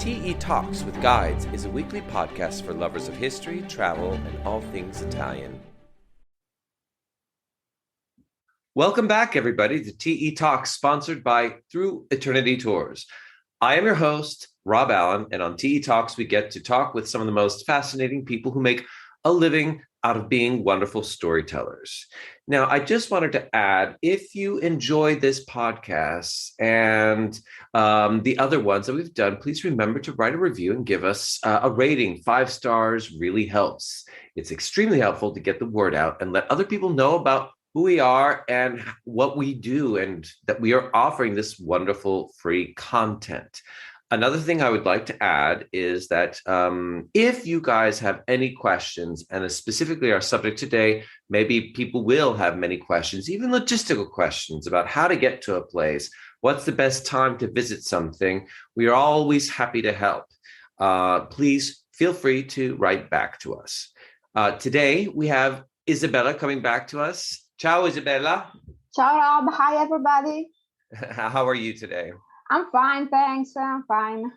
TE Talks with Guides is a weekly podcast for lovers of history, travel, and all things Italian. Welcome back, everybody, to TE Talks, sponsored by Through Eternity Tours. I am your host, Rob Allen, and on TE Talks, we get to talk with some of the most fascinating people who make a living out of being wonderful storytellers. Now, I just wanted to add, if you enjoy this podcast and the other ones that we've done, please remember to write a review and give us a rating. 5 stars really helps. It's extremely helpful to get the word out and let other people know about who we are and what we do, and that we are offering this wonderful free content. Another thing I would like to add is that if you guys have any questions, and specifically our subject today, maybe people will have many questions, even logistical questions about how to get to a place, what's the best time to visit something, we are always happy to help. Please feel free to write back to us. Today, we have Isabella coming back to us. Ciao, Isabella. Ciao, Rob. Hi, everybody. How are you today? I'm fine, thanks. I'm fine.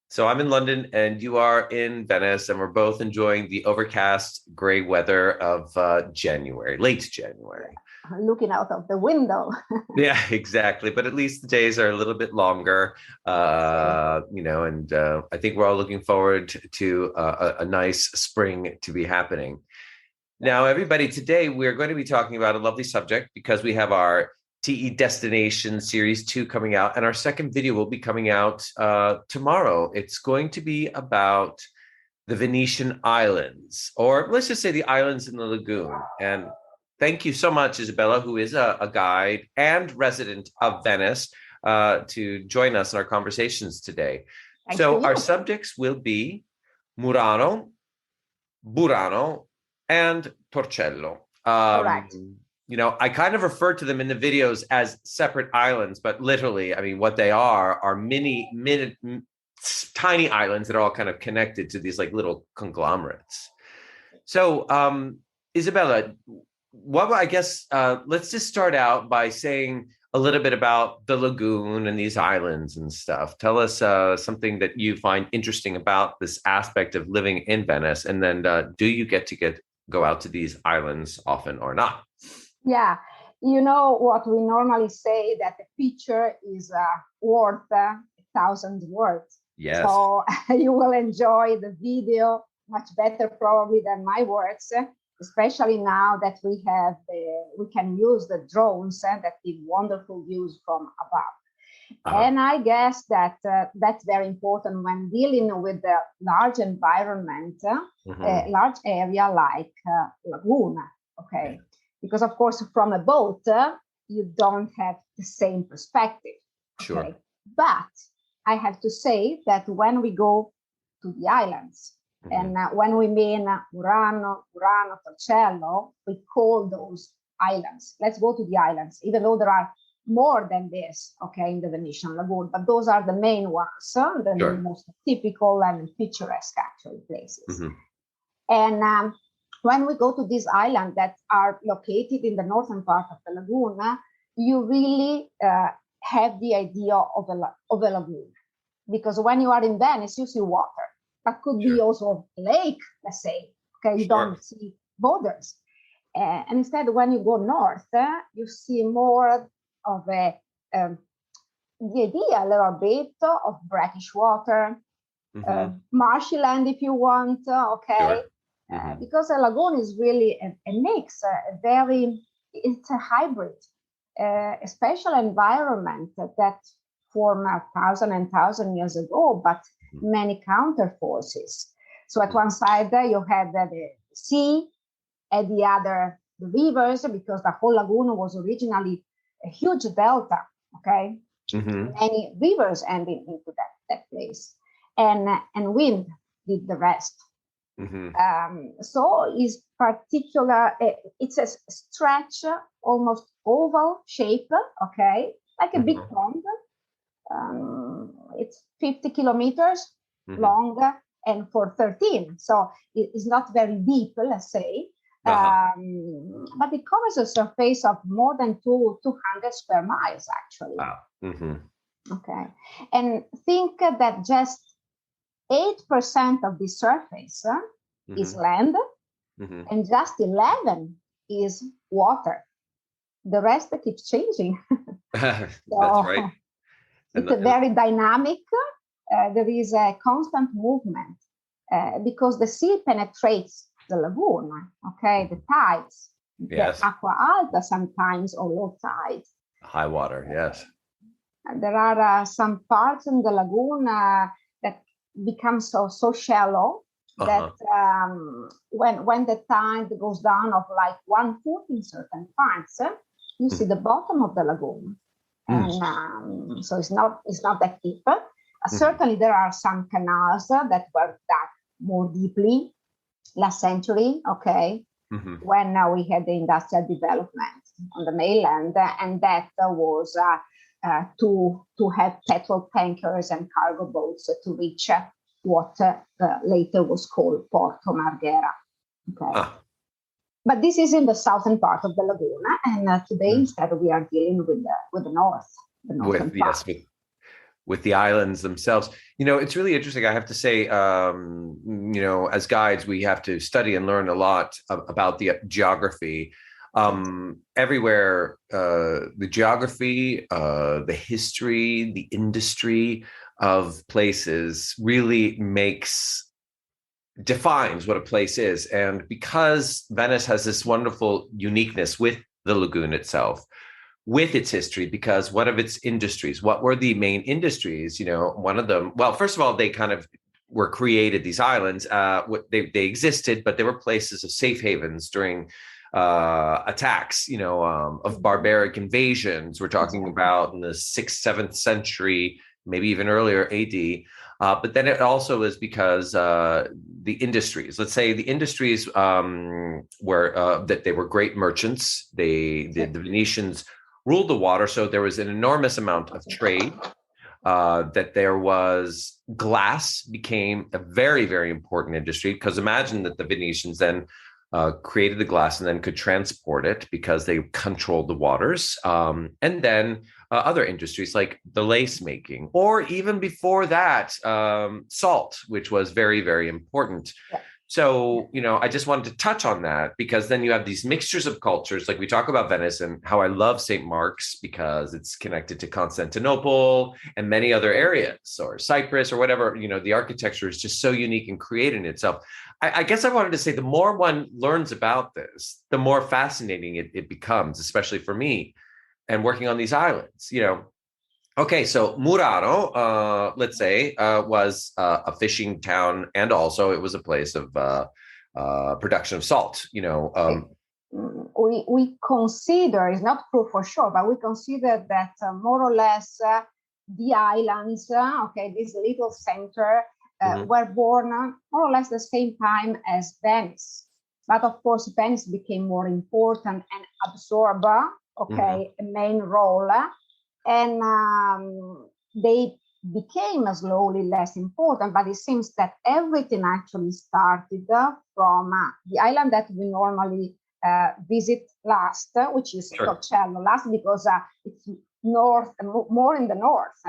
So I'm in London and you are in Venice, and we're both enjoying the overcast gray weather of January, late January. Looking out of the window. Yeah, exactly. But at least the days are a little bit longer, and I think we're all looking forward to a nice spring to be happening. Now, everybody, today we're going to be talking about a lovely subject because we have our TE Destination Series 2 coming out, and our second video will be coming out tomorrow. It's going to be about the Venetian islands, or let's just say the islands in the lagoon. And thank you so much, Isabella, who is a guide and resident of Venice, to join us in our conversations today. So our subjects will be Murano, Burano, and Torcello. Correct. I kind of refer to them in the videos as separate islands, but literally, I mean, what they are mini, tiny islands that are all kind of connected to these like little conglomerates. So, Isabella, let's just start out by saying a little bit about the lagoon and these islands and stuff. Tell us something that you find interesting about this aspect of living in Venice, and then do you get to go out to these islands often or not? Yeah, you know what we normally say, that the picture is worth 1,000 words. Yes. So you will enjoy the video much better probably than my words, especially now that we can use the drones that give wonderful views from above. And I guess that that's very important when dealing with the large environment, a large area like lagoon. Okay. Yeah. Because, of course, from a boat, you don't have the same perspective. Sure. Okay? But I have to say that when we go to the islands, and when we mean Murano, Torcello, we call those islands. Let's go to the islands, even though there are more than this, okay, in the Venetian lagoon. But those are the main ones, the most typical and picturesque, actually, places. And when we go to these islands that are located in the northern part of the lagoon, you really have the idea of a lagoon. Because when you are in Venice, you see water. That could be also a lake, let's say. Okay, you don't see borders. And instead, when you go north, you see more of the idea, a little bit of brackish water, marshy land if you want, okay? Sure. Because a lagoon is really a mix, it's a hybrid, a special environment that formed 1,000 and 1,000 years ago, but many counter forces. So at one side, you had the sea, at the other, the rivers, because the whole lagoon was originally a huge delta, okay? Many rivers ending into that place. And wind did the rest. So is particular, it's a stretch, almost oval shape, okay, like a big pond. It's 50 kilometers long and for 13. So it's not very deep, let's say, but it covers a surface of more than 200 square miles, actually. Wow. Okay. And think that just 8% of the surface is land, and just 11 is water. The rest keeps changing. That's right. It's very dynamic. There is a constant movement because the sea penetrates the lagoon, okay, the tides, the aqua alta sometimes, or low tide. High water, yes. There are some parts in the lagoon that become so shallow that when the tide goes down of like 1 foot in certain parts, you see the bottom of the lagoon. And so it's not that deep. Certainly there are some canals that were dug more deeply last century, okay, when we had the industrial development on the mainland, and that was to have petrol tankers and cargo boats to reach what later was called Porto Marghera. Okay. But this is in the southern part of the lagoon, and today instead we are dealing with the north. With the islands themselves. It's really interesting. I have to say, as guides, we have to study and learn a lot about the geography. Everywhere, the geography, the history, the industry of places really defines what a place is. And because Venice has this wonderful uniqueness with the lagoon itself, with its history, because one of its industries, what were the main industries? One of them, well, first of all, they kind of were created, these islands. They existed, but they were places of safe havens during attacks, of barbaric invasions. We're talking about in the 6th, 7th century, maybe even earlier AD. But then it also is because the industries, let's say the industries were that they were great merchants. The Venetians ruled the water, so there was an enormous amount of trade. That there was glass became a very, very important industry, because imagine that the Venetians then created the glass and then could transport it because they controlled the waters. And then other industries like the lace making, or even before that, salt, which was very, very important. Yeah. So, I just wanted to touch on that, because then you have these mixtures of cultures. Like we talk about Venice and how I love St. Mark's because it's connected to Constantinople and many other areas, or Cyprus or whatever. The architecture is just so unique and creative in itself. I guess I wanted to say the more one learns about this, the more fascinating it becomes, especially for me and working on these islands. Okay, so Murano, let's say, was a fishing town, and also it was a place of production of salt. We consider, it's not proof for sure, but we consider that more or less the islands, this little center, were born more or less the same time as Venice. But of course, Venice became more important and absorbed, a main role. And they became slowly less important, but it seems that everything actually started from the island that we normally visit last, which is Torcello last, because it's north, more in the north,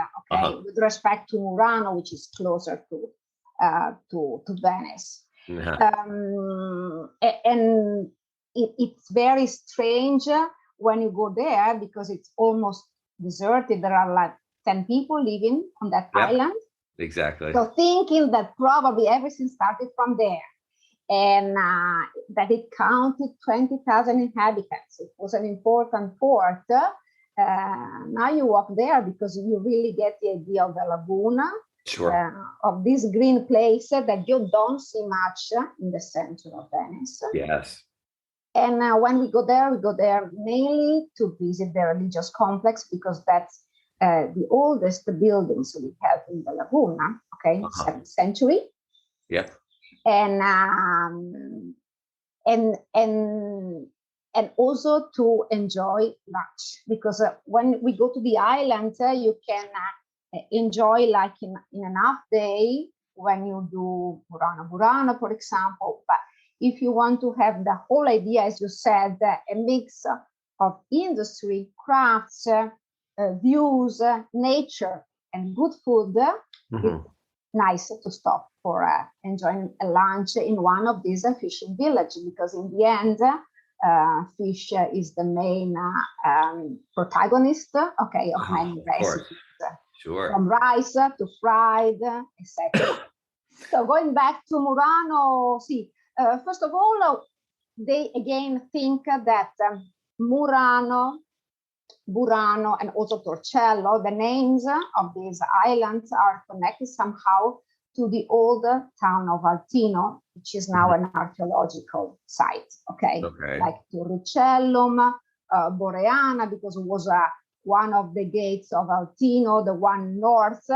with respect to Murano, which is closer to Venice. And it's very strange when you go there, because it's almost deserted. There are like 10 people living on that island. Exactly. So thinking that probably everything started from there, and that it counted 20,000 inhabitants. It was an important port. Now you walk there because you really get the idea of the lagoon, of this green place that you don't see much in the center of Venice. Yes. And when we go there mainly to visit the religious complex, because that's the oldest buildings we have in the lagoon, 7th century. Yeah. And also to enjoy lunch, because when we go to the island, you can enjoy like in an half day when you do Burano, for example. But if you want to have the whole idea, as you said, a mix of industry, crafts, views, nature, and good food, nice to stop for enjoying a lunch in one of these fishing villages, because in the end, fish is the main protagonist, of many recipes. Sure. From rice to fried, etc. So going back to Murano, first of all, they again think that Murano, Burano, and also Torcello, the names of these islands are connected somehow to the old town of Altino, which is now an archaeological site, like Torricellum, Boreana, because it was one of the gates of Altino, the one north,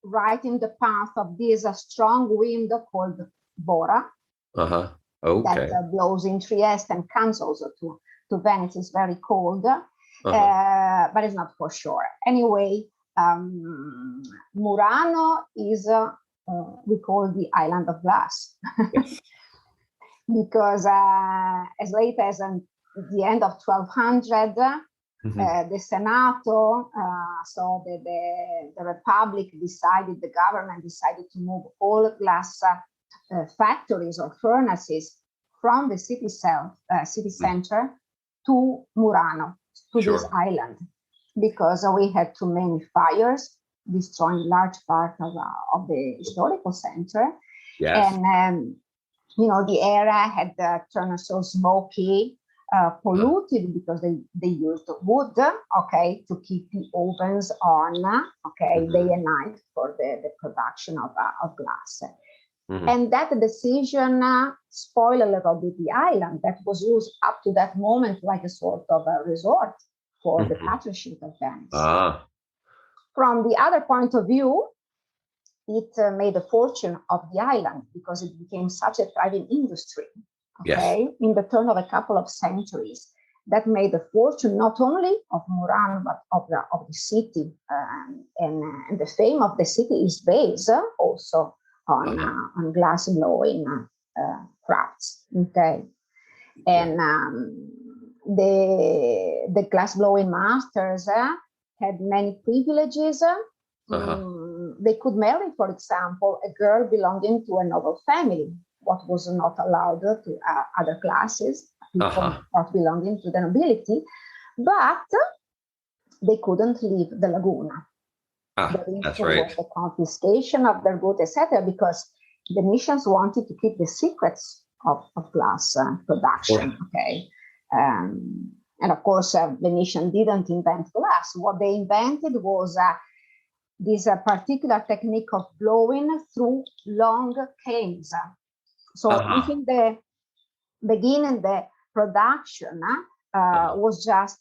right in the path of this strong wind called Bora, that blows in Trieste and comes also to Venice. It's very cold, but it's not for sure. Anyway, Murano is, we call the island of glass, because as late as the end of 1200, the Senato, so the Republic decided, the government decided to move all glass factories or furnaces from the city center to Murano, to this island, because we had too many fires destroying large part of the historical center. And, the area had turned so smoky, polluted, because they used wood, to keep the ovens on, day and night for the production of glass. And that decision spoiled a little bit the island that was used up to that moment like a sort of a resort for the patrician of Venice. From the other point of view, it made a fortune of the island because it became such a thriving industry, in the turn of a couple of centuries, that made a fortune not only of Murano, but of the city. And the fame of the city is based also on glass blowing crafts. And the glass blowing masters had many privileges. They could marry, for example, a girl belonging to a noble family, what was not allowed to other classes, people not belonging to the nobility, but they couldn't leave the lagoon. That's right. The confiscation of their goods, etc., because the Venetians wanted to keep the secrets of glass production. And of course, Venetian didn't invent glass. What they invented was this particular technique of blowing through long canes. So even the beginning, the production was just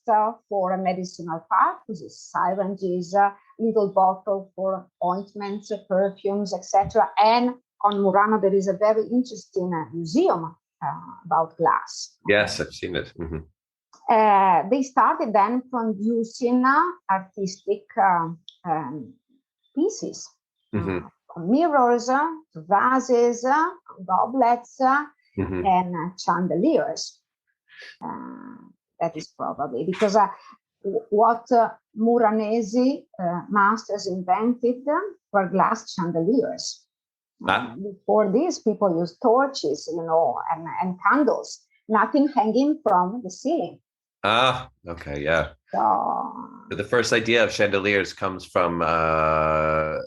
for a medicinal purposes, syringes, little bottle for ointments, perfumes, etc. And on Murano, there is a very interesting museum about glass. Yes, I've seen it. They started then producing artistic pieces, from mirrors to vases, goblets, and chandeliers. That is probably because what Muranese masters invented were glass chandeliers. Before this, people used torches, and candles, nothing hanging from the ceiling. So the first idea of chandeliers comes from the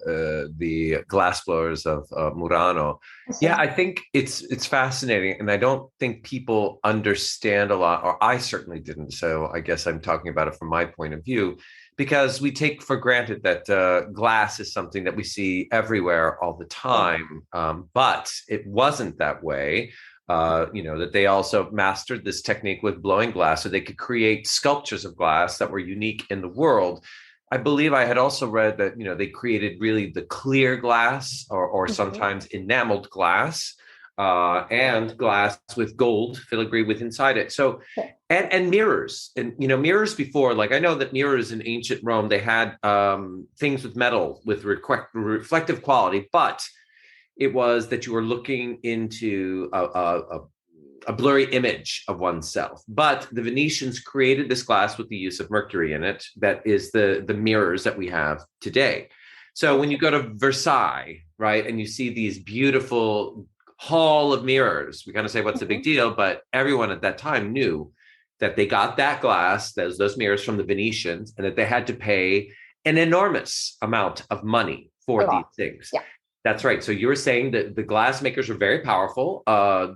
glassblowers of Murano. I think it's fascinating, and I don't think people understand a lot, or I certainly didn't. So I guess I'm talking about it from my point of view, because we take for granted that glass is something that we see everywhere all the time, but it wasn't that way. That they also mastered this technique with blowing glass so they could create sculptures of glass that were unique in the world. I believe I had also read that, they created really the clear glass or sometimes enameled glass and glass with gold filigree with inside it. So, and mirrors and, mirrors before, like I know that mirrors in ancient Rome, they had things with metal with reflective quality, but it was that you were looking into a blurry image of oneself. But the Venetians created this glass with the use of mercury in it. That is the mirrors that we have today. So when you go to Versailles, right, and you see these beautiful hall of mirrors, we kind of say, what's the big deal? But everyone at that time knew that they got that glass, those mirrors from the Venetians, and that they had to pay an enormous amount of money for these things. Yeah. That's right. So you were saying that the glass makers were very powerful.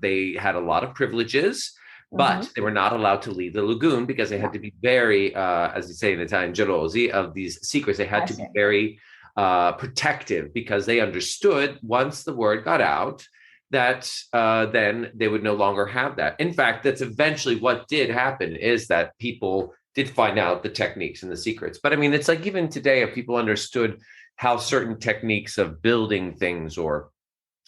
They had a lot of privileges, but they were not allowed to leave the lagoon because they had to be very, as you say in Italian, gelosi of these secrets. They had to be very protective because they understood once the word got out that then they would no longer have that. In fact, that's eventually what did happen, is that people did find out the techniques and the secrets. But I mean, it's like even today, if people understood how certain techniques of building things, or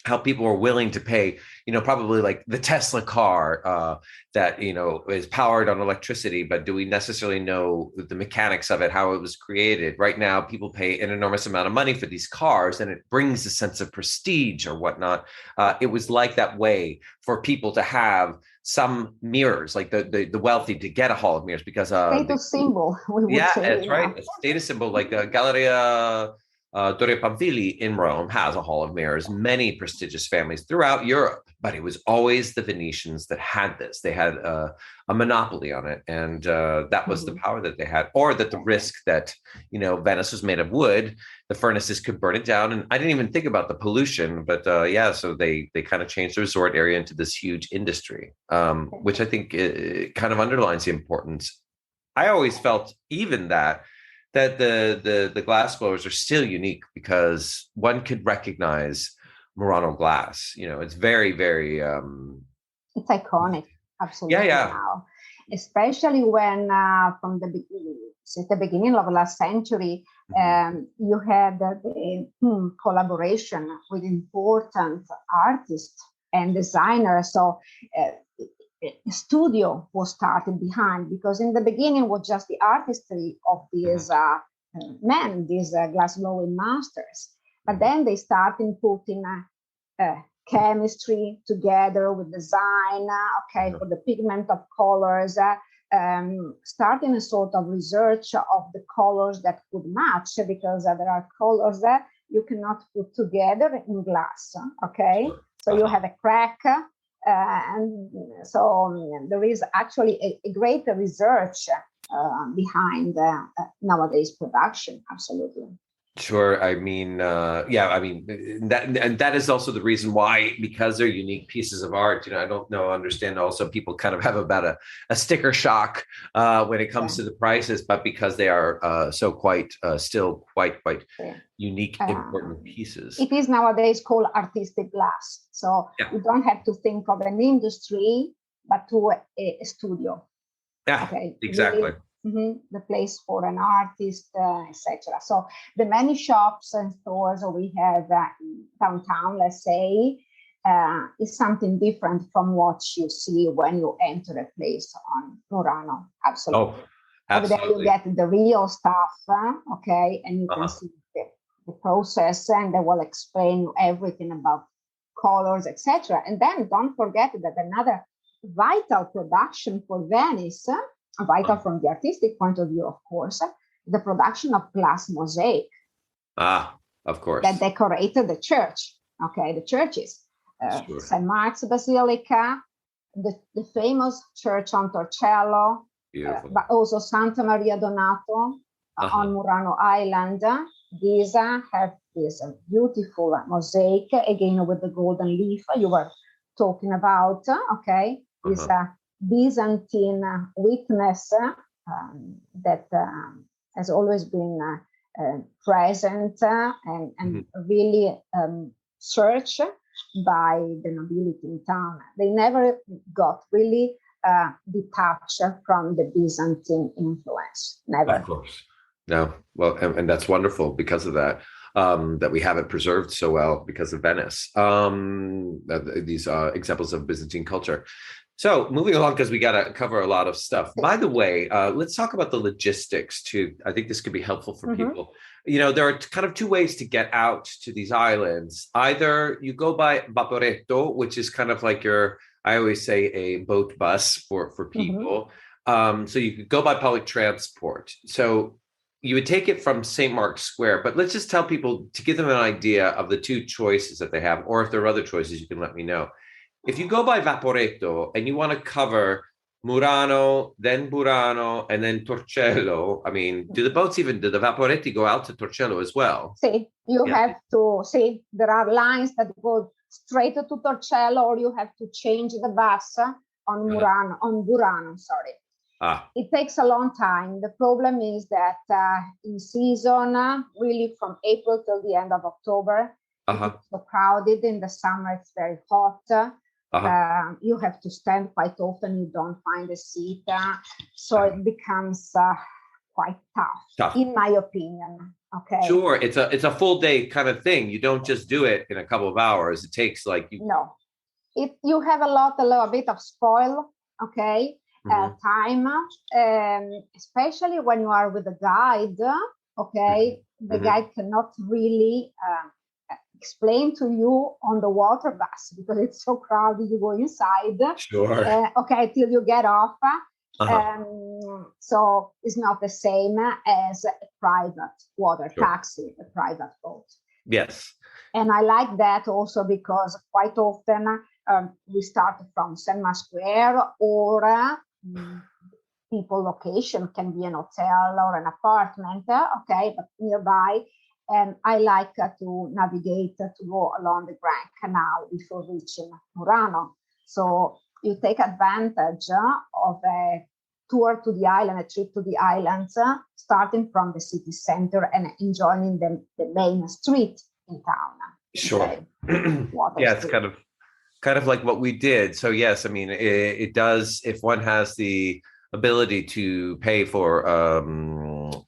how people are willing to pay, probably like the Tesla car that, is powered on electricity, but do we necessarily know the mechanics of it, how it was created? Right now, people pay an enormous amount of money for these cars, and it brings a sense of prestige or whatnot. It was like that way for people to have some mirrors, like the wealthy, to get a hall of mirrors because status symbol. We would say, that's right, a status symbol, like Galleria Torre Pamphili in Rome has a hall of mirrors, many prestigious families throughout Europe, but it was always the Venetians that had this. They had a monopoly on it, and that was the power that they had, or that the risk that, Venice was made of wood, the furnaces could burn it down. And I didn't even think about the pollution, but so they kind of changed the resort area into this huge industry, which I think kind of underlines the importance. I always felt even that the glass blowers are still unique because one could recognize Murano glass. It's very, very it's iconic. Absolutely. Yeah. Now, especially when from the beginning, since the beginning of last century, you had the collaboration with important artists and designers. So a studio was started behind, because in the beginning it was just the artistry of these men, these glass blowing masters. But then they started putting chemistry together with design, for the pigment of colors, starting a sort of research of the colors that could match, because there are colors that you cannot put together in glass, So you have a crack, and so there is actually a great research behind nowadays production. Absolutely. Sure. I mean, that is also the reason why, because they're unique pieces of art. I don't understand. Also, people kind of have about a sticker shock when it comes to the prices, but because they are still quite unique, important pieces. It is nowadays called artistic glass. So you don't have to think of an industry, but to a studio. Yeah, exactly. The place for an artist, etc. So the many shops and stores we have downtown, let's say, is something different from what you see when you enter a place on Murano. Absolutely. Oh, absolutely. Over there you get the real stuff, and you can see the process, and they will explain you everything about colors, etc. And then don't forget that another vital production for Venice, vital from the artistic point of view, of course, the production of glass mosaic. Of course. That decorated the church, the churches. St. Mark's Basilica, the famous church on Torcello, but also Santa Maria Donato on Murano Island. These have this beautiful mosaic, again with the golden leaf you were talking about, this Byzantine witness that has always been present and really searched by the nobility in town. They never got really detached from the Byzantine influence. Never. Of course. No. Well, and that's wonderful because of that. That we have it preserved so well because of Venice. These examples of Byzantine culture. So moving along, because we got to cover a lot of stuff. By the way, let's talk about the logistics too. I think this could be helpful for people. There are kind of two ways to get out to these islands. Either you go by Vaporetto, which is kind of like I always say, a boat bus for people. So you could go by public transport. So, you would take it from St. Mark's Square, but let's just tell people to give them an idea of the two choices that they have, or if there are other choices, you can let me know. If you go by Vaporetto and you want to cover Murano, then Burano, and then Torcello, I mean, do the Vaporetti go out to Torcello as well? See, you have to see, there are lines that go straight to Torcello, or you have to change the bus on Murano, on Burano, sorry. It takes a long time. The problem is that in season, really from April till the end of October, it's so crowded. In the summer, it's very hot. You have to stand quite often. You don't find a seat. So it becomes quite tough, in my opinion. Okay. Sure. It's a full day kind of thing. You don't just do it in a couple of hours. It takes like... No. You have a bit of spoil, okay? Time, especially when you are with a guide, okay? The guide cannot really explain to you on the water bus because it's so crowded. You go inside, okay, till you get off. So it's not the same as a private water taxi, a private boat. Yes. And I like that also because quite often we start from St. Mark's Square, or people location can be an hotel or an apartment, okay, but nearby. And I like to navigate, to go along the Grand Canal before reaching Murano. So you take advantage of a tour to the island, a trip to the islands, starting from the city center and enjoying the main street in town. Sure. Yeah, it's kind of like what we did. So yes, I mean, it does, if one has the ability to pay for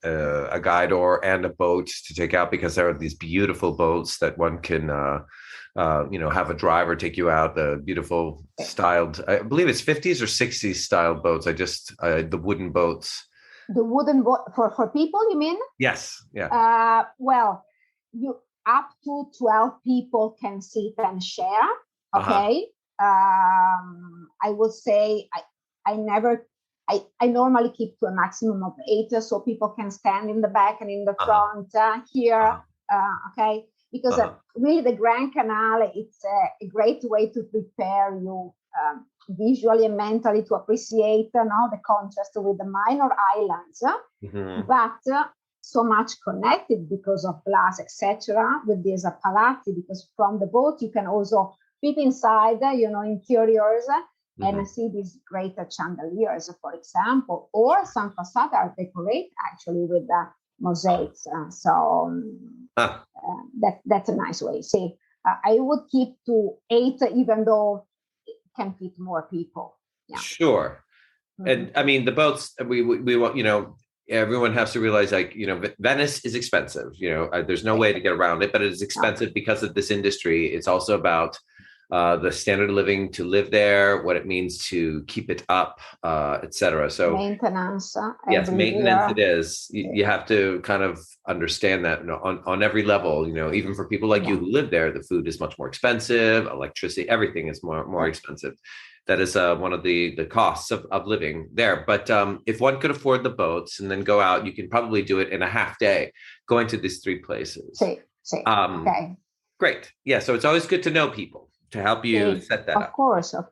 a guide and a boat to take out, because there are these beautiful boats that one can have a driver take you out, the beautiful styled, I believe it's 50s or 60s styled boats. The wooden boats. The wooden boat for people, you mean? Yes. Yeah. Well, you up to 12 people can sit and share. Okay. I would say I normally keep to a maximum of 8, so people can stand in the back and in the front here. Okay. Because really the Grand Canal, it's a great way to prepare you visually and mentally to appreciate the contrast with the minor islands, but so much connected because of glass, etc., with these palazzi, because from the boat you can also fit inside, interiors, and see these great chandeliers, for example, or some facades are decorated actually with mosaics. That's a nice way. See, I would keep to 8, even though it can fit more people. Yeah. Sure. And I mean, the boats, we want, everyone has to realize, like, Venice is expensive. There's no way to get around it, but it is expensive because of this industry. It's also about the standard of living to live there, what it means to keep it up, etc. So maintenance. Yes, maintenance it is. You have to kind of understand that on every level. Even for people like you who live there, the food is much more expensive. Electricity, everything is more expensive. That is one of the costs of living there. But if one could afford the boats and then go out, you can probably do it in a half day, going to these 3 places. Okay. Great. Yeah. So it's always good to know people to help you set that up. Of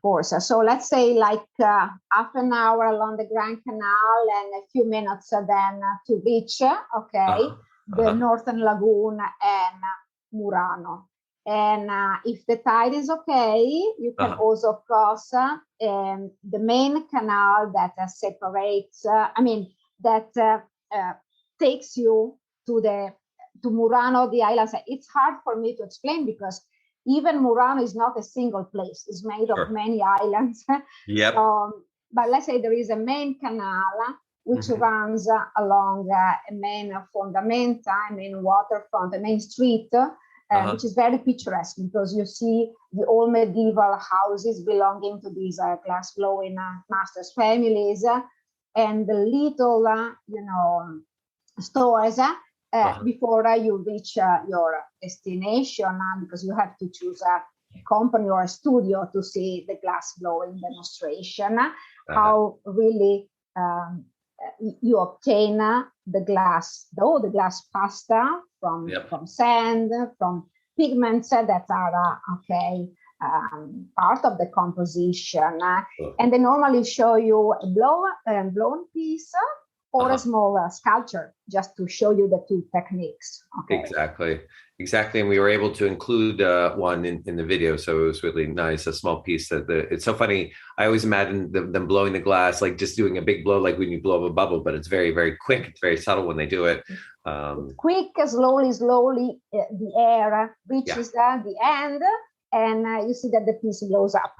course. So let's say like half an hour along the Grand Canal and a few minutes then to reach, the Northern Lagoon and Murano. And if the tide is okay, you can also cross the main canal that separates, that takes you to Murano, the islands. It's hard for me to explain because even Murano is not a single place. It's made of many islands. Yep. But let's say there is a main canal which runs along a main fondamenta, a main waterfront, a main street, which is very picturesque because you see the old medieval houses belonging to these glass-blowing masters' families, and the little, stores before you reach your destination, because you have to choose a company or a studio to see the glass-blowing demonstration. How really you obtain the glass dough, the glass pasta from sand, from pigments that are part of the composition. And they normally show you a blown piece or a small sculpture, just to show you the two techniques. Okay. Exactly. And we were able to include one in the video. So it was really nice, a small piece. It's so funny. I always imagine them blowing the glass, like just doing a big blow, like when you blow up a bubble, but it's very, very quick. It's very subtle when they do it. Quick, slowly, the air reaches the end, and you see that the piece blows up.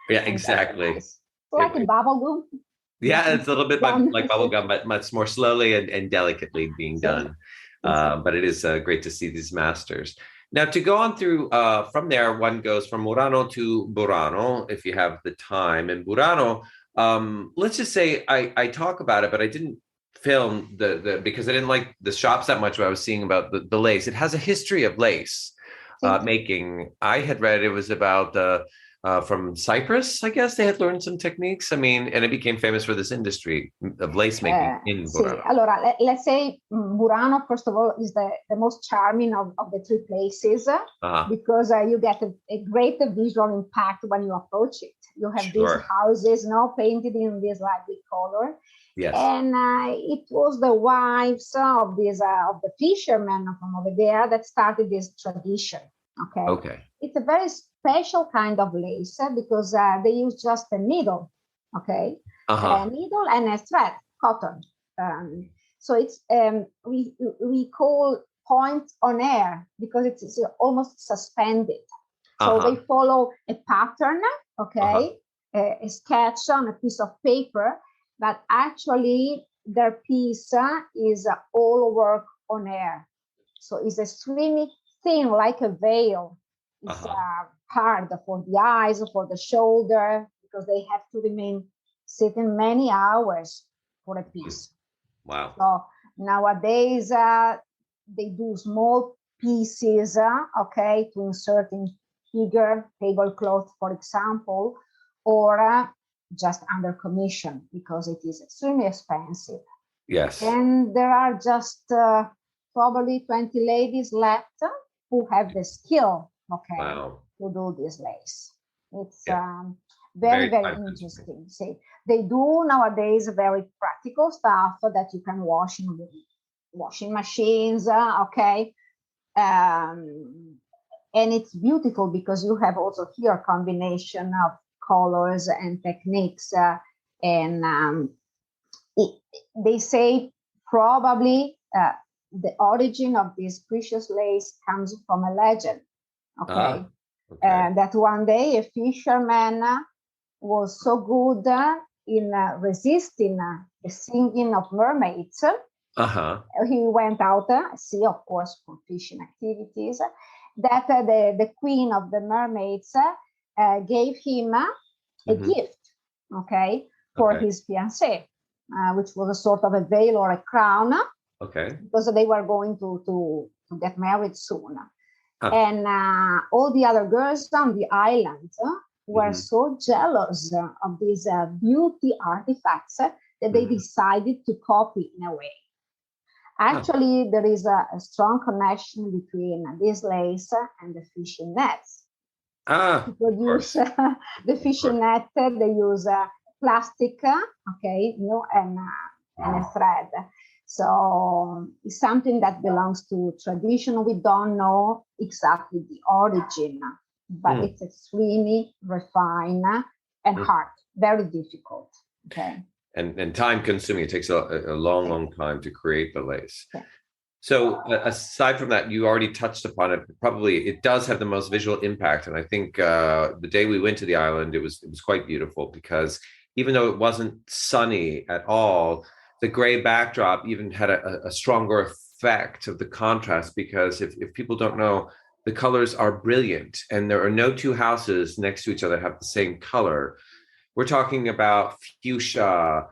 Yeah, exactly. Nice. Like a bubble gum. Yeah, it's a little bit like bubblegum, but much more slowly and delicately being done. But it is great to see these masters. Now, to go on through from there, one goes from Murano to Burano, if you have the time. And Burano, let's just say I talk about it, but I didn't film because I didn't like the shops that much. What I was seeing about the lace. It has a history of lace making. I had read it was about from Cyprus, I guess they had learned some techniques. I mean, and it became famous for this industry of lace making in Burano. Allora, let's say Burano, first of all, is the most charming of the three places because you get a great visual impact when you approach it. You have these houses now painted in this lively color. Yes. And it was the wives of the fishermen from over there that started this tradition. Okay. It's a very special kind of lace because they use just a needle, a needle and a thread, cotton. So it's we call point on air because it's almost suspended. So they follow a pattern, a sketch on a piece of paper, but actually their piece is all work on air. So it's extremely thin, like a veil. It's hard for the eyes, for the shoulder, because they have to remain sitting many hours for a piece. Wow. So nowadays, they do small pieces, to insert in bigger tablecloth, for example, or just under commission, because it is extremely expensive. Yes. And there are just probably 20 ladies left who have the skill, to do this lace. It's very, very interesting. See, they do nowadays very practical stuff that you can wash in washing machines, and it's beautiful because you have also here a combination of colors and techniques, and they say probably the origin of this precious lace comes from a legend. That one day a fisherman was so good in resisting the singing of mermaids. He went out at sea, of course, for fishing activities, that the queen of the mermaids gave him a gift, for his fiancée, which was a sort of a veil or a crown, because they were going to get married soon. And all the other girls on the island were so jealous of these beauty artifacts that they decided to copy in a way. Actually, there is a strong connection between this lace and the fishing nets. To produce the fishing net, they use plastic, and a thread. So it's something that belongs to tradition. We don't know exactly the origin, but it's extremely refined and hard, very difficult. And time consuming. It takes a long time to create the lace. So aside from that, you already touched upon it. Probably it does have the most visual impact. And I think the day we went to the island, it was quite beautiful because even though it wasn't sunny at all, the gray backdrop even had a stronger effect of the contrast, because if people don't know, the colors are brilliant and there are no two houses next to each other that have the same color. We're talking about fuchsia,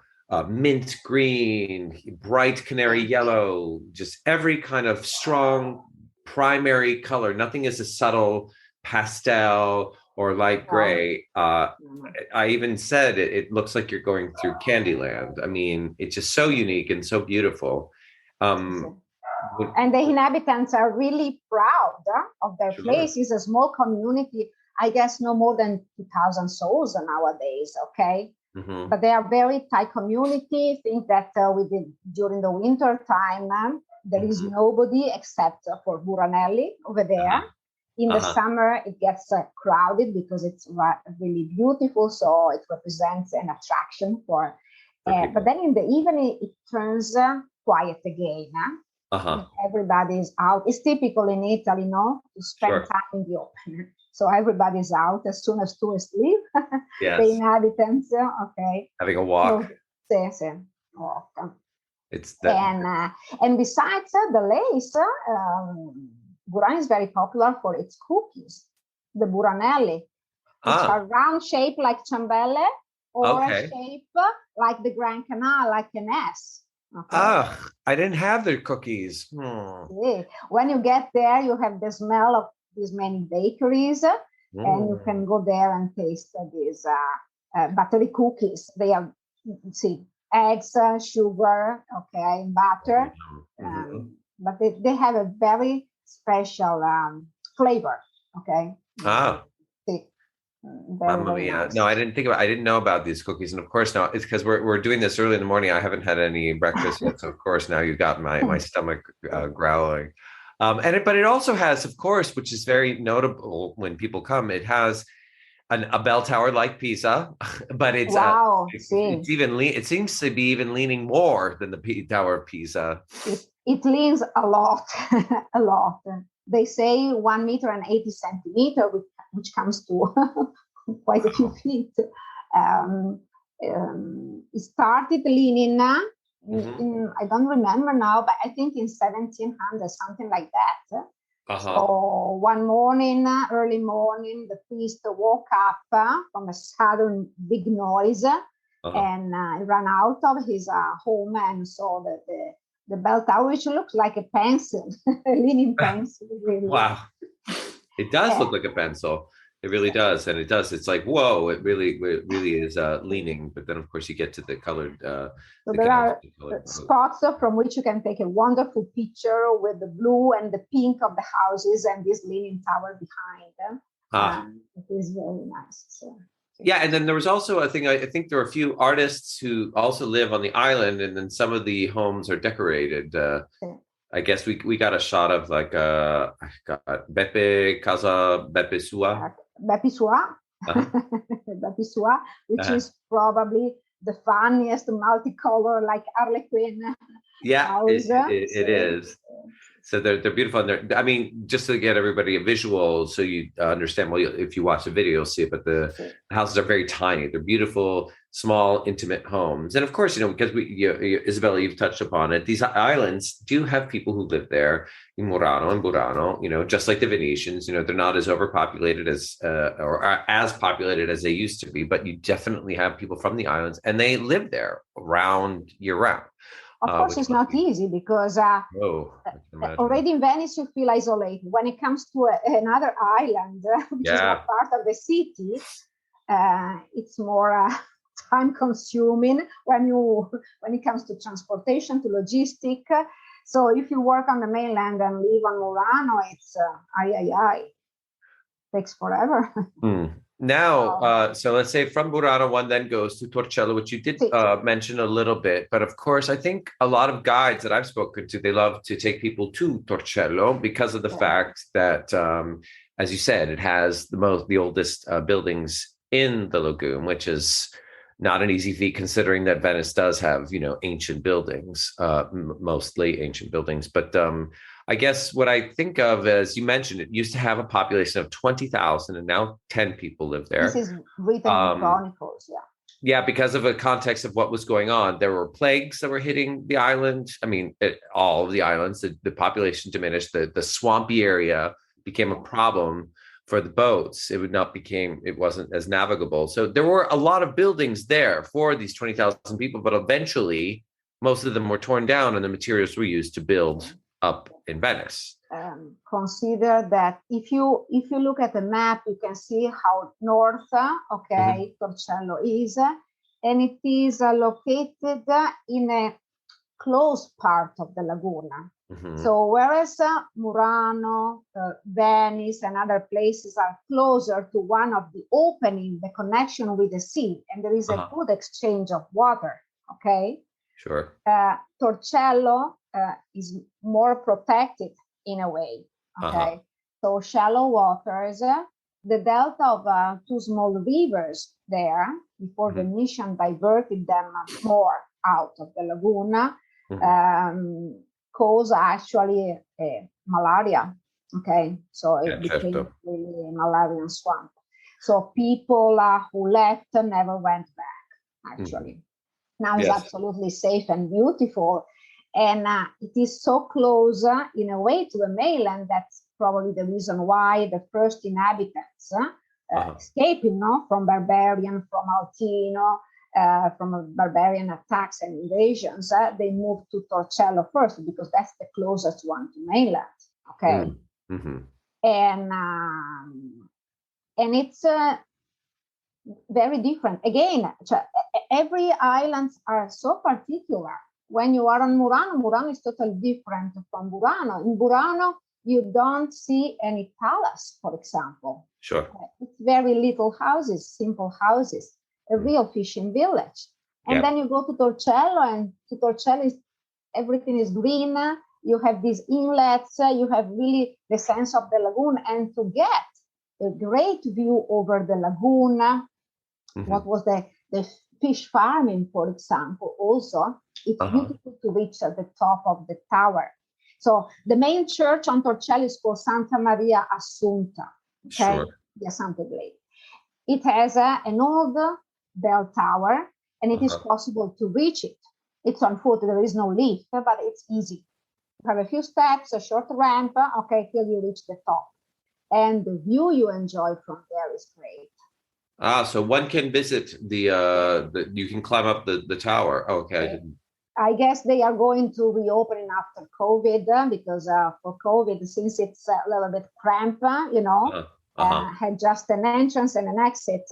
mint green, bright canary yellow, just every kind of strong primary color. Nothing is a subtle pastel or light No, gray. no, no. I even said it looks like you're going through Candyland. I mean, it's just so unique and so beautiful. Sì. Would, And the inhabitants are really proud of their sure. place. It's a small community, I guess no more than 2,000 souls nowadays, okay? Hmm. But they are very tight community. Think that during the winter time, there is Hmm. nobody except for Buranelli over there. Uh-huh. In the Uh-huh. summer, it gets crowded because it's really beautiful. So it represents an attraction for. For But people. then in the evening, it turns quiet again. Uh-huh. Everybody's out. It's typical in Italy, no, to spend Sure. time in the open. So everybody's out as soon as tourists leave. The Yes. inhabitants, okay. Having a walk. So, sì, sì, walk. It's that. And besides the lace, Burano is very popular for its cookies, the Buranelli, which Ah, are round shaped like ciambelle or okay. shape like the Grand Canal, like an S. Okay. Ah, I didn't have their cookies. Hmm. Yeah. When you get there, you have the smell of these many bakeries, and you can Mm. go there and taste these buttery cookies. They are, see, eggs, sugar, okay, butter, Mhm. but they have a very special flavor, okay. Ah, See, very, Mamma very mia. No, nice. I didn't know about these cookies. And of course now it's because we're doing this early in the morning. I haven't had any breakfast yet. So of course now you've got my stomach growling. But it also has, of course, which is very notable when people come, it has a bell tower like Pisa, but Wow, it's see. even it seems to be even leaning more than the Tower of Pisa. It leans a lot, a lot. They say 1 meter and 80 centimeter, which comes to quite a few Wow. feet. Um, it started leaning Hmm. I don't remember now, but I think in 1700, something like that. Uh-huh. So one morning, early morning, the priest woke up from a sudden big noise Uh-huh. and ran out of his home and saw that the bell tower, which looks like a pencil, a leaning pencil, really. Wow. It does Uh, look like a pencil. It really does. And it does. It's like, whoa, it really is leaning. But then of course you get to so the there canals are with the colored boat. spots from which you can take a wonderful picture with the blue and the pink of the houses and this leaning tower behind. Ah. It is very nice. So, Yeah, and then there was also a thing. I think there are a few artists who also live on the island, and then some of the homes are decorated. I guess we got a shot of like I got Beppe Casa Beppe Sua. Bapisua, Uh-huh. Bapisua, which Uh-huh. is probably the funniest multicolor like Harlequin Yeah, house. it is. So they're beautiful, and I mean, just to get everybody a visual, so you understand. Well, if you watch the video, you'll see it. But the So, houses are very tiny. They're beautiful, small, intimate homes, and of course, because Isabella, you've touched upon it. These islands do have people who live there in Murano and Burano. Just like the Venetians. They're not as overpopulated as or as populated as they used to be, but you definitely have people from the islands, and they live there round year round, of course, which it's must not be easy because I can imagine. already in Venice you feel isolated. When it comes to another island, which is not Yeah. part of the city, it's more time consuming when it comes to transportation, to logistic. So if you work on the mainland and live on Morano, it's takes forever. Hmm. Now, So, so let's say from Burano, one then goes to Torcello, which you did sì, mention a little bit. But of course, I think a lot of guides that I've spoken to, they love to take people to Torcello because of the fact that, as you said, it has the oldest buildings in the lagoon, which is not an easy feat considering that Venice does have, ancient buildings, mostly ancient buildings. But I guess what I think of, as you mentioned, it used to have a population of 20,000 and now 10 people live this there. is written in Um, chronicles. Yeah. yeah, because of a context of what was going on. There were plagues that were hitting the island. I mean, all of the islands, the population diminished. The swampy area became a problem for the boats. It wasn't as navigable. So there were a lot of buildings there for these 20,000 people, but eventually most of them were torn down and the materials were used to build up in Venice. Consider that if you look at the map, you can see how north, Torcello is, and it is located in a close part of the lagoon. So whereas Murano, Venice, and other places are closer to one of the opening, the connection with the sea, and there is a good exchange of water. Okay. Sure. Torcello is more protected in a way. Okay. So shallow waters, the delta of two small rivers there before Venetian diverted them more out of the lagoon. Cause actually malaria. Okay, so it became really a malarian swamp. So people who left never went back. Actually, now it's absolutely safe and beautiful, and it is so close in a way to the mainland. That's probably the reason why the first inhabitants escaping from barbarian, from Altino. From barbarian attacks and invasions, they moved to Torcello first because that's the closest one to mainland. Okay, and it's very different. Again, every islands are so particular. When you are on Murano, Murano is totally different from Burano. In Burano, you don't see any palace, for example. Sure, it's very little houses, simple houses. A real fishing village. And then you go to Torcello, and to Torcello, everything is green. You have these inlets, you have really the sense of the lagoon, and to get a great view over the lagoon, what was the fish farming, for example, also, it's beautiful to reach at the top of the tower. So the main church on Torcello is called Santa Maria Assunta, the Assunta Glade. It has an old bell tower, and it is possible to reach it. It's on foot, there is no lift, but it's easy. You have a few steps, a short ramp, till you reach the top. And the view you enjoy from there is great. So one can visit the you can climb up the tower. Okay. I guess they are going to reopen after COVID, because for COVID, since it's a little bit cramped, had just an entrance and an exit.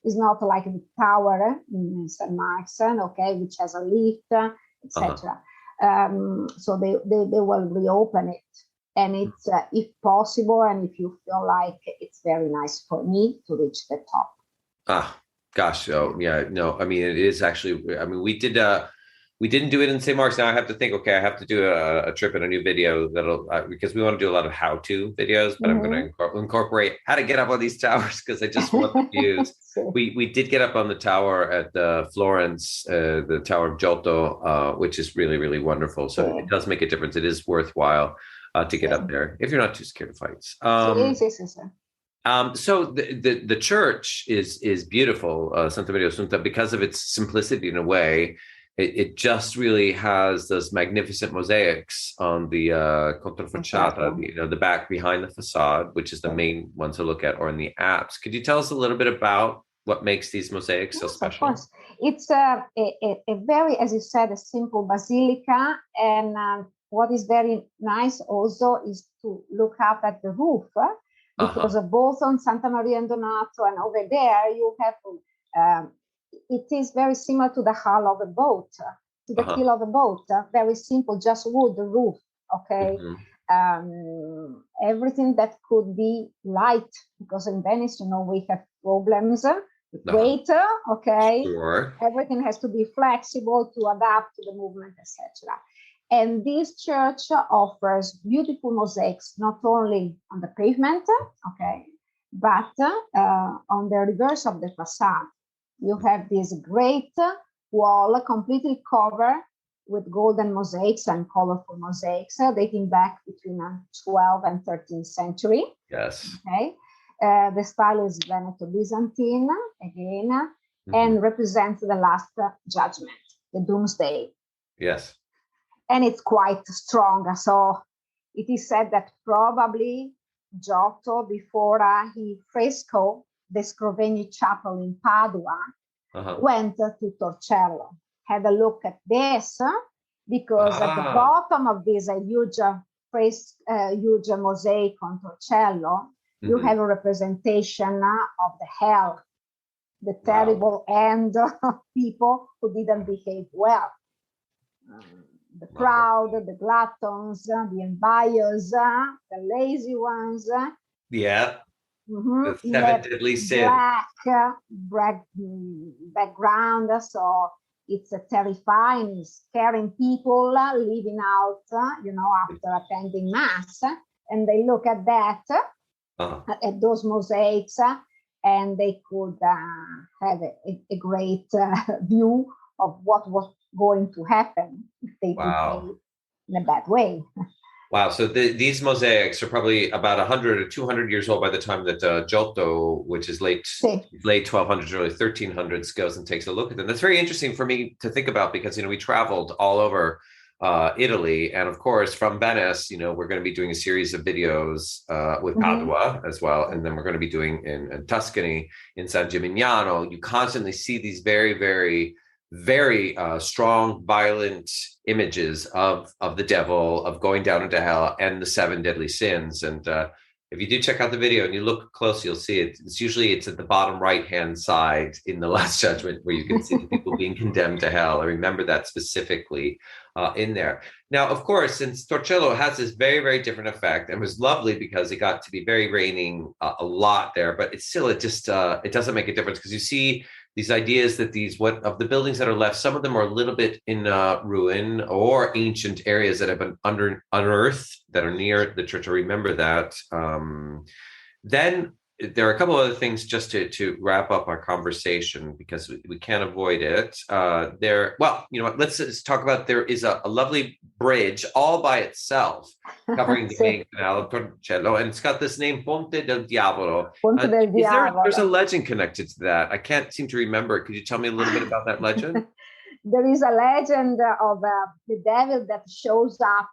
It's not like the tower in St. Mark's, which has a lift, etc. So they will reopen it, and it's if possible, and if you feel like it's very nice for me to reach the top. Gosh, I mean, it is actually. I mean, we didn't do it in St. Mark's. Now I have to think, okay, I have to do a trip and a new video that'll, because we want to do a lot of how-to videos, but I'm going to incorporate how to get up on these towers, because I just want the views. We did get up on the tower at Florence, the Tower of Giotto, which is really, really wonderful. So it does make a difference. It is worthwhile to get up there if you're not too scared of heights. So the church is beautiful, Santa Maria Assunta, because of its simplicity in a way. It just really has those magnificent mosaics on the controfacciata, the back behind the facade, which is the main one to look at, or in the apse. Could you tell us a little bit about what makes these mosaics so special? Of course. It's a very, as you said, a simple basilica. And what is very nice also is to look up at the roof, because both on Santa Maria and Donato and over there, you have it is very similar to the hull of a boat, to the keel of a boat. Very simple, just wood, the roof. Okay. Everything that could be light, because in Venice, we have problems with weight. Okay. Sure. Everything has to be flexible to adapt to the movement, etc. And this church offers beautiful mosaics, not only on the pavement, but on the reverse of the facade. You have this great wall completely covered with golden mosaics and colorful mosaics dating back between 12th and 13th century. Yes. Okay. The style is Veneto-Byzantine again, and represents the last judgment, the doomsday. Yes. And it's quite strong. So it is said that probably Giotto, before he frescoed the Scrovegni Chapel in Padua, went to Torcello, had a look at this, because at the bottom of this huge mosaic on Torcello, you have a representation of the hell, the terrible end of people who didn't behave well. The proud, the gluttons, the envious, the lazy ones. Yeah. The 7 deadly sins. Black background. So it's a terrifying, scaring people living out, after attending mass. And they look at that, at those mosaics, and they could have a great view of what was going to happen if they behave in a bad way. Wow. So these mosaics are probably about 100 or 200 years old by the time that Giotto, which is late 1200s, early 1300s, goes and takes a look at them. That's very interesting for me to think about because, we traveled all over Italy. And of course, from Venice, we're going to be doing a series of videos with Padua as well. And then we're going to be doing in Tuscany, in San Gimignano. You constantly see these very, very, very strong, violent images of the devil, of going down into hell, and the 7 deadly sins. And if you do check out the video and you look close, you'll see it. It's at the bottom right-hand side in the Last Judgment, where you can see the people being condemned to hell. I remember that specifically in there. Now, of course, since Torcello has this very, very different effect, and was lovely because it got to be very raining a lot there, but it doesn't make a difference because you see these ideas that of the buildings that are left, some of them are a little bit in ruin or ancient areas that have been unearthed that are near the church. I remember that. Then there are a couple other things just to wrap up our conversation because we can't avoid it. Let's just talk about, there is a lovely bridge all by itself covering the main canal of Torcello, and it's got this name, Ponte del Diavolo. There's a legend connected to that. I can't seem to remember. Could you tell me a little bit about that legend? There is a legend of the devil that shows up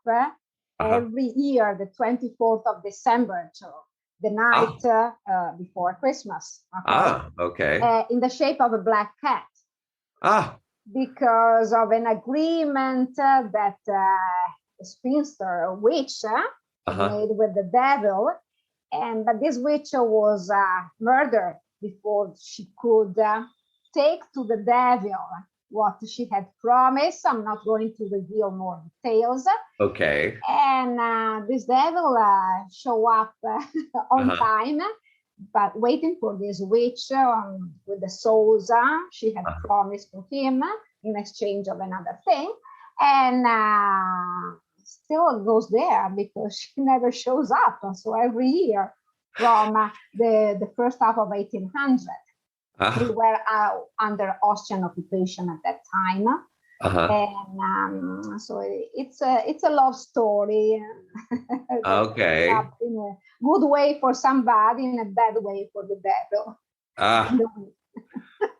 every year, the 24th of December. So the night before Christmas. Okay. In the shape of a black cat. Because of an agreement that a spinster, a witch, made with the devil. But this witch was murdered before she could take to the devil what she had promised. I'm not going to reveal more details. Okay. And this devil show up on time, but waiting for this witch with the souls she had promised to him in exchange of another thing. And still goes there because she never shows up. So every year from the first half of 1800, we were under Austrian occupation at that time. And so it's a love story. Okay. In a good way for somebody, in a bad way for the devil.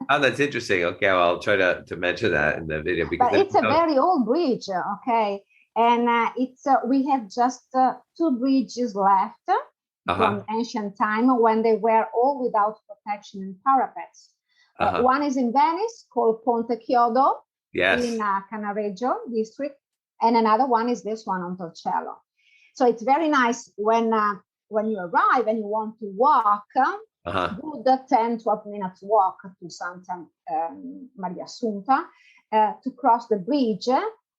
That's interesting. Okay, well, I'll try to mention that in the video because it's a very old bridge. Okay, and we have just 2 bridges left from ancient time when they were all without protection and parapets. One is in Venice called Ponte Chiodo. Yes. In Cannareggio district, and another one is this one on Torcello. So it's very nice when you arrive and you want to walk, do the 10-12 minutes walk to Santa Maria Assunta, to cross the bridge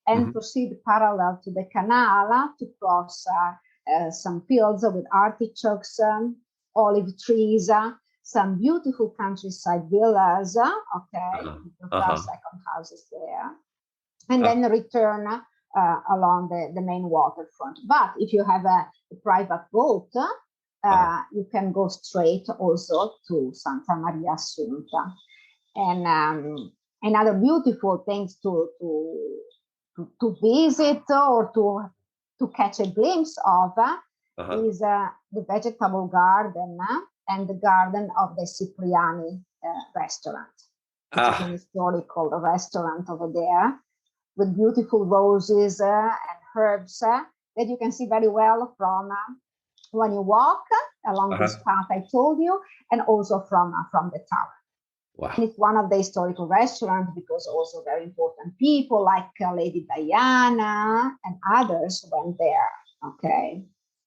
and proceed parallel to the canal to cross some fields with artichokes, olive trees, some beautiful countryside villas, second houses there, and then return along the main waterfront. But if you have a private boat, you can go straight also to Santa Maria Assunta. And another beautiful things to visit or to catch a glimpse of is the vegetable garden and the garden of the Cipriani restaurant. It's an historical restaurant over there with beautiful roses and herbs that you can see very well from when you walk along this path I told you, and also from the tower. Wow. And it's one of the historical restaurants because also very important people like Lady Diana and others went there. Okay.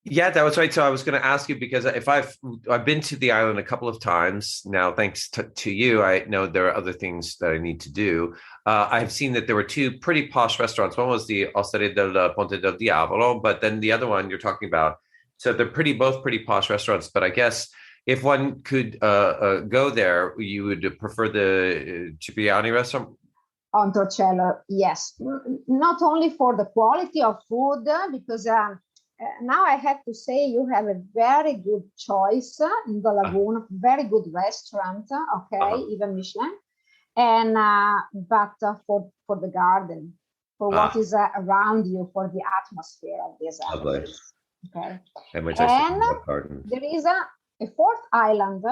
Yeah, that was right. So I was going to ask you, because if I've been to the island a couple of times now, thanks to you, I know there are other things that I need to do. I've seen that there were two pretty posh restaurants. One was the Osteria del Ponte del Diavolo, but then the other one you're talking about. So they're both pretty posh restaurants. But I guess if one could go there, you would prefer the Cipriani restaurant? On Torcello, yes. Not only for the quality of food, because now I have to say you have a very good choice in the lagoon, very good restaurant, okay, even Michelin. And but for the garden, for what is around you, for the atmosphere of this place. Okay. And there is a fourth island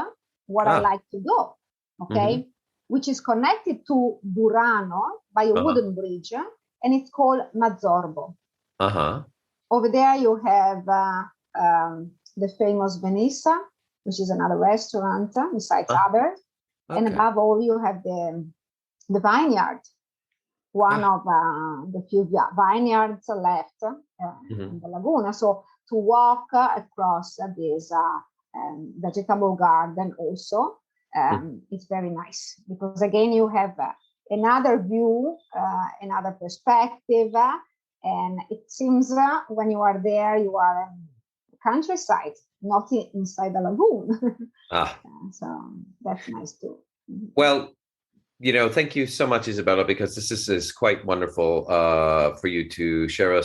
where I like to go, okay, which is connected to Burano by a wooden bridge, and it's called Mazzorbo. Over there you have the famous Venice, which is another restaurant besides others. Okay. And above all, you have the vineyard, one of the few vineyards left in the lagoon. So to walk across this vegetable garden also, it's very nice, because again, you have another view, another perspective, and it seems when you are there, you are in the countryside, not inside the lagoon. So that's nice too. Well, thank you so much, Isabella, because this is quite wonderful for you to share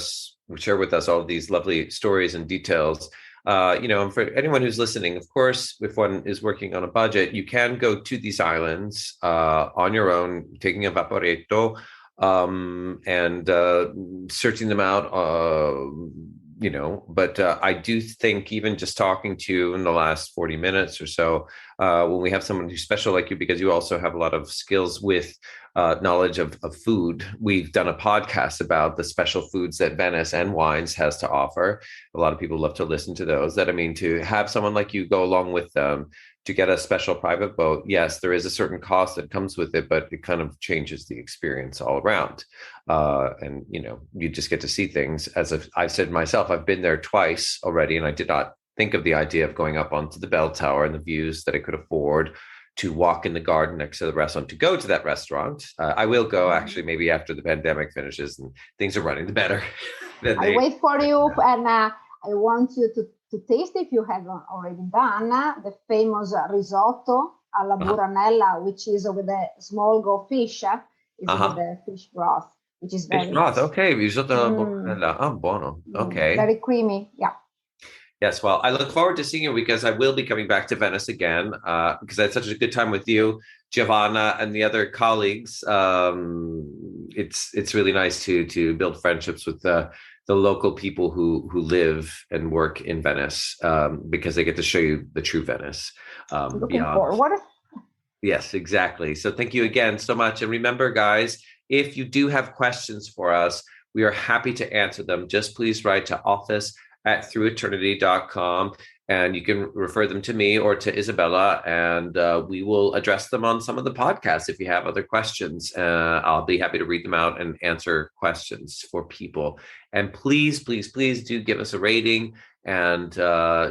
with us all of these lovely stories and details. And for anyone who's listening, of course, if one is working on a budget, you can go to these islands on your own, taking a vaporetto, and searching them out, but I do think even just talking to you in the last 40 minutes or so, when we have someone who's special like you, because you also have a lot of skills with knowledge of food. We've done a podcast about the special foods that Venice and wines has to offer. A lot of people love to listen to those. To have someone like you go along with them, to get a special private boat, yes, there is a certain cost that comes with it, but it kind of changes the experience all around. And you just get to see things. As I've said myself, I've been there twice already, and I did not think of the idea of going up onto the bell tower and the views that I could afford, to walk in the garden next to the restaurant, to go to that restaurant. I will go actually maybe after the pandemic finishes and things are running better. I wait for you, and I want you to taste, if you haven't already done, the famous risotto alla buranella, which is with a small goldfish, with the fish broth, which is very nice. Okay, risotto alla buranella. Oh, buono. Okay. Very creamy, yeah. Yes, well, I look forward to seeing you, because I will be coming back to Venice again, because I had such a good time with you, Giovanna, and the other colleagues. It's really nice to build friendships with the local people who live and work in Venice, because they get to show you the true Venice. Looking forward. Yes, exactly. So thank you again so much. And remember, guys, if you do have questions for us, we are happy to answer them. Just please write to office@througheternity.com, and you can refer them to me or to Isabella, and we will address them on some of the podcasts. If you have other questions, I'll be happy to read them out and answer questions for people. And please, please, please do give us a rating and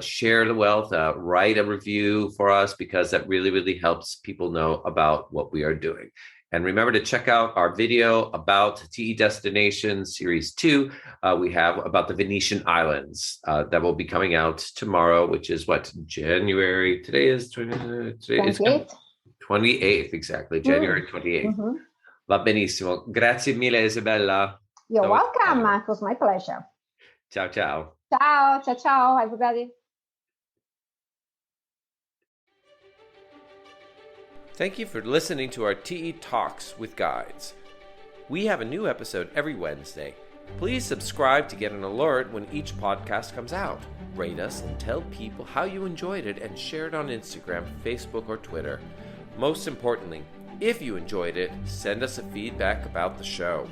share the wealth, write a review for us, because that really, really helps people know about what we are doing. And remember to check out our video about TE Destinations Series 2. We have about the Venetian islands that will be coming out tomorrow, which is January. Today is 28th, exactly. January 28th. Va benissimo. Grazie mille, Isabella. You're welcome. It was my pleasure. Ciao, ciao. Ciao, ciao, ciao, everybody. Thank you for listening to our TE Talks with Guides. We have a new episode every Wednesday. Please subscribe to get an alert when each podcast comes out. Rate us and tell people how you enjoyed it, and share it on Instagram, Facebook, or Twitter. Most importantly, if you enjoyed it, send us a feedback about the show.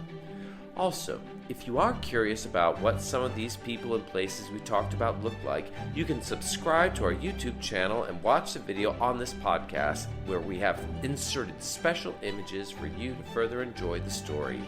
Also, if you are curious about what some of these people and places we talked about look like, you can subscribe to our YouTube channel and watch the video on this podcast where we have inserted special images for you to further enjoy the story.